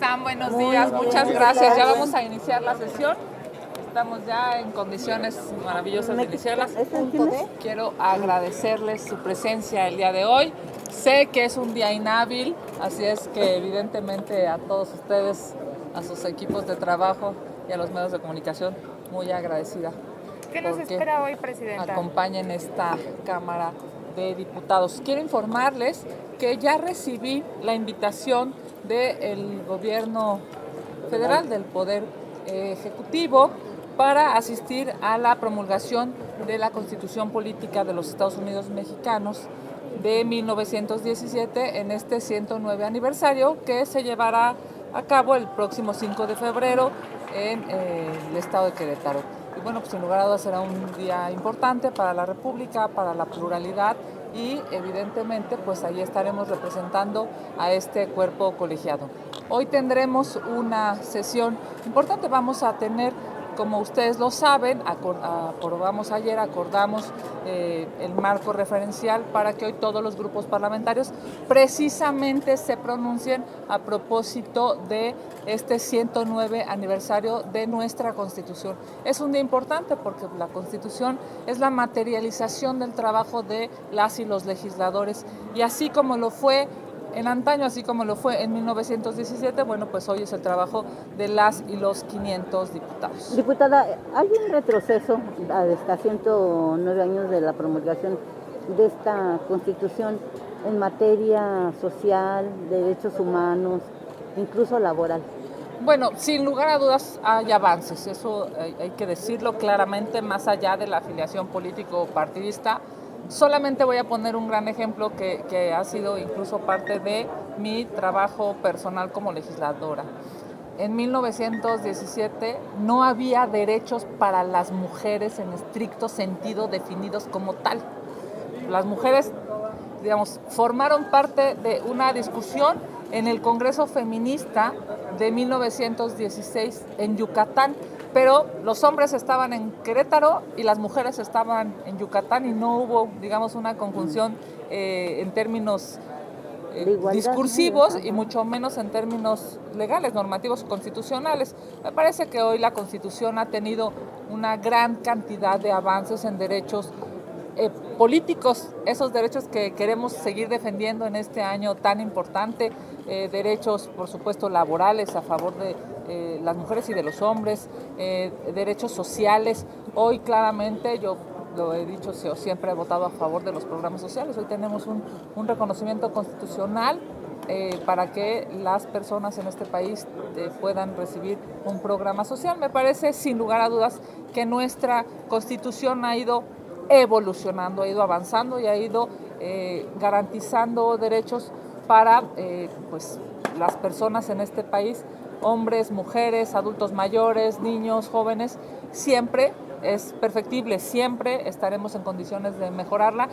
están? Buenos Muy días, bien, muchas gracias. Ya gracias. vamos a iniciar la sesión. Estamos ya en condiciones maravillosas de iniciarlas. Quiero agradecerles su presencia el día de hoy. Sé que es un día inhábil, así es que evidentemente a todos ustedes, a sus equipos de trabajo y a los medios de comunicación, muy agradecida. ¿Qué nos espera hoy, Presidenta? Acompañen esta Cámara de Diputados. Quiero informarles que ya recibí la invitación del Gobierno Federal, del Poder Ejecutivo, para asistir a la promulgación de la Constitución Política de los Estados Unidos Mexicanos de 1917 en este 109 aniversario que se llevará a cabo el próximo 5 de febrero en el estado de Querétaro. Y bueno, pues sin lugar a dudas será un día importante para la República, para la pluralidad y evidentemente pues ahí estaremos representando a este cuerpo colegiado. Hoy tendremos una sesión importante, vamos a tener, como ustedes lo saben, acordamos el marco referencial para que hoy todos los grupos parlamentarios precisamente se pronuncien a propósito de este 109 aniversario de nuestra Constitución. Es un día importante porque la Constitución es la materialización del trabajo de las y los legisladores, y así como lo fue en antaño, así como lo fue en 1917, bueno, pues hoy es el trabajo de las y los 500 diputados. Diputada, ¿hay un retroceso hasta 109 años de la promulgación de esta Constitución en materia social, de derechos humanos, incluso laboral? Bueno, sin lugar a dudas hay avances, eso hay que decirlo claramente, más allá de la afiliación político-partidista. Solamente voy a poner un gran ejemplo que ha sido incluso parte de mi trabajo personal como legisladora. En 1917 no había derechos para las mujeres en estricto sentido definidos como tal. Las mujeres, digamos, formaron parte de una discusión en el Congreso Feminista de 1916 en Yucatán, pero los hombres estaban en Querétaro y las mujeres estaban en Yucatán y no hubo, digamos, una conjunción en términos discursivos y mucho menos en términos legales, normativos, constitucionales. Me parece que hoy la Constitución ha tenido una gran cantidad de avances en derechos políticos, esos derechos que queremos seguir defendiendo en este año tan importante, derechos, por supuesto, laborales a favor de las mujeres y de los hombres, derechos sociales. Hoy claramente yo lo he dicho, siempre he votado a favor de los programas sociales. Hoy tenemos un reconocimiento constitucional para que las personas en este país puedan recibir un programa social. Me parece, sin lugar a dudas, que nuestra Constitución ha ido evolucionando, ha ido avanzando y ha ido garantizando derechos para pues, las personas en este país, hombres, mujeres, adultos mayores, niños, jóvenes. Siempre es perfectible, siempre estaremos en condiciones de mejorarla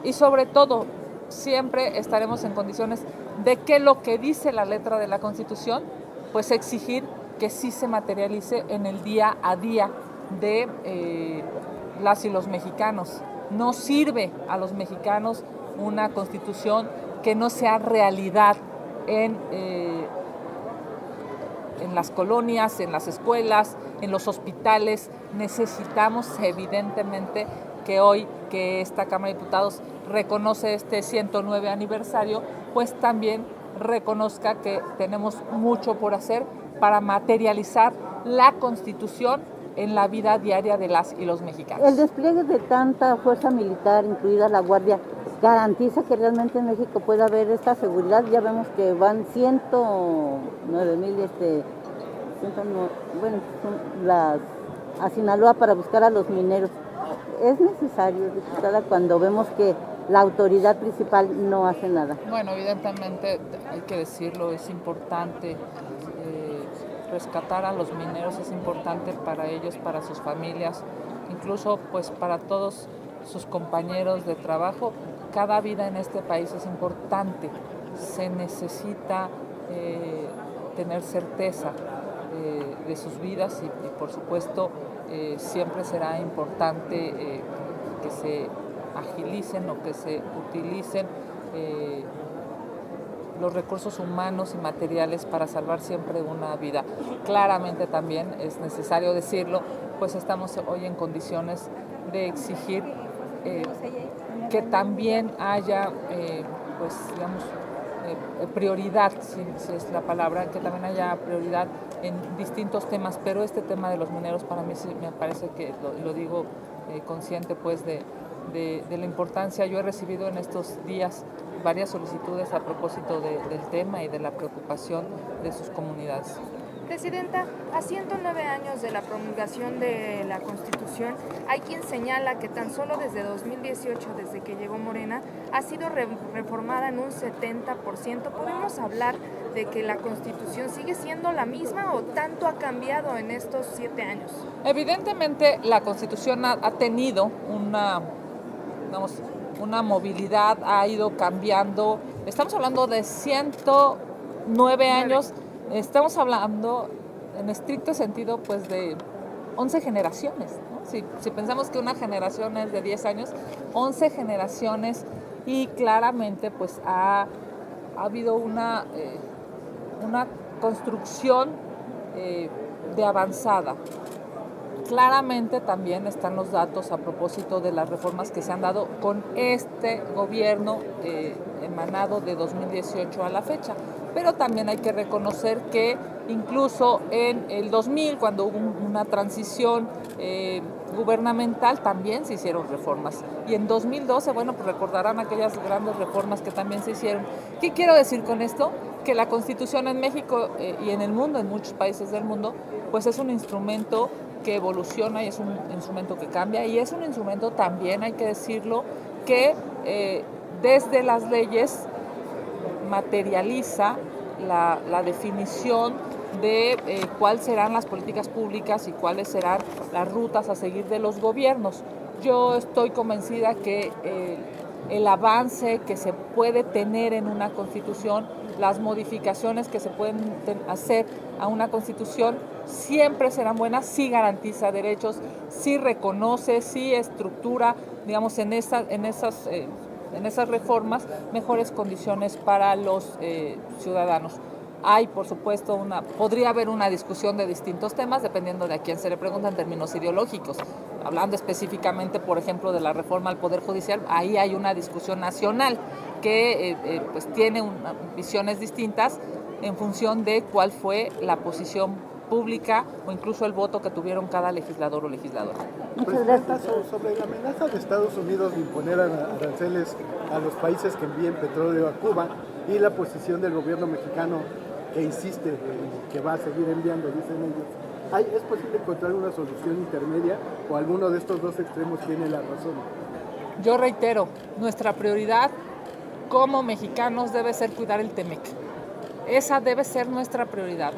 y sobre todo siempre estaremos en condiciones de que lo que dice la letra de la Constitución, pues exigir que sí se materialice en el día a día de las y los mexicanos. No sirve a los mexicanos una Constitución que no sea realidad en las colonias, en las escuelas, en los hospitales. Necesitamos evidentemente que hoy que esta Cámara de Diputados reconoce este 109 aniversario, pues también reconozca que tenemos mucho por hacer para materializar la Constitución en la vida diaria de las y los mexicanos. El despliegue de tanta fuerza militar, incluida la Guardia, garantiza que realmente en México pueda haber esta seguridad. Ya vemos que van 109,000 a Sinaloa para buscar a los mineros. ¿Es necesario, diputada, cuando vemos que la autoridad principal no hace nada? Bueno, evidentemente hay que decirlo, es importante rescatar a los mineros, es importante para ellos, para sus familias, incluso pues para todos sus compañeros de trabajo. Cada vida en este país es importante, se necesita tener certeza de sus vidas y por supuesto siempre será importante que se agilicen o que se utilicen los recursos humanos y materiales para salvar siempre una vida. Claramente también es necesario decirlo, pues estamos hoy en condiciones de exigir que también haya, pues digamos, prioridad, si es la palabra, que también haya prioridad en distintos temas, pero este tema de los mineros para mí sí me parece que, lo digo consciente pues de la importancia. Yo he recibido en estos días varias solicitudes a propósito del tema y de la preocupación de sus comunidades. Presidenta, a 109 años de la promulgación de la Constitución, hay quien señala que tan solo desde 2018, desde que llegó Morena, ha sido reformada en un 70%. ¿Podemos hablar de que la Constitución sigue siendo la misma o tanto ha cambiado en estos 7 años? Evidentemente, la Constitución ha tenido una movilidad, ha ido cambiando. Estamos hablando de 109 años. Estamos hablando, en estricto sentido, pues de 11 generaciones, ¿no? Si pensamos que una generación es de 10 años, 11 generaciones, y claramente pues ha habido una construcción de avanzada. Claramente también están los datos a propósito de las reformas que se han dado con este gobierno emanado de 2018 a la fecha. Pero también hay que reconocer que incluso en el 2000, cuando hubo una transición gubernamental, también se hicieron reformas. Y en 2012, bueno, pues recordarán aquellas grandes reformas que también se hicieron. ¿Qué quiero decir con esto? Que la Constitución en México y en el mundo, en muchos países del mundo, pues es un instrumento que evoluciona y es un instrumento que cambia, y es un instrumento también, hay que decirlo, que desde las leyes materializa la definición de cuáles serán las políticas públicas y cuáles serán las rutas a seguir de los gobiernos. Yo estoy convencida que el avance que se puede tener en una constitución, las modificaciones que se pueden hacer a una constitución, siempre serán buenas, sí garantiza derechos, sí reconoce, sí estructura, digamos, en esas reformas, mejores condiciones para los ciudadanos. Hay, por supuesto, podría haber una discusión de distintos temas, dependiendo de a quién se le pregunta en términos ideológicos. Hablando específicamente, por ejemplo, de la reforma al Poder Judicial, ahí hay una discusión nacional que pues tiene visiones distintas en función de cuál fue la posición pública o incluso el voto que tuvieron cada legislador o legisladora. Presidenta, sobre la amenaza de Estados Unidos de imponer aranceles a los países que envíen petróleo a Cuba y la posición del gobierno mexicano que insiste en que va a seguir enviando, dicen ellos, ¿es posible encontrar una solución intermedia o alguno de estos dos extremos tiene la razón? Yo reitero, nuestra prioridad como mexicanos debe ser cuidar el TEMEC. Esa debe ser nuestra prioridad.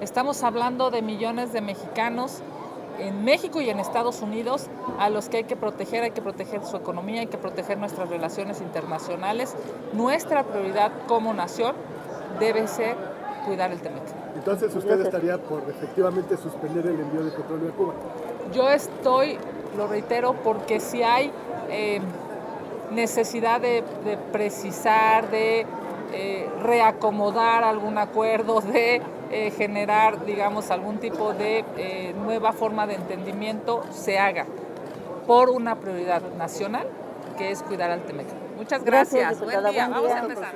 Estamos hablando de millones de mexicanos en México y en Estados Unidos a los que hay que proteger su economía, hay que proteger nuestras relaciones internacionales. Nuestra prioridad como nación debe ser cuidar el TEMEC. Entonces usted estaría por efectivamente suspender el envío de petróleo a Cuba. Yo estoy, lo reitero, porque si hay necesidad de precisar, de reacomodar algún acuerdo, de generar, digamos, algún tipo de nueva forma de entendimiento, se haga por una prioridad nacional, que es cuidar al TEMEC. Muchas gracias. Buen día. Vamos a empezar.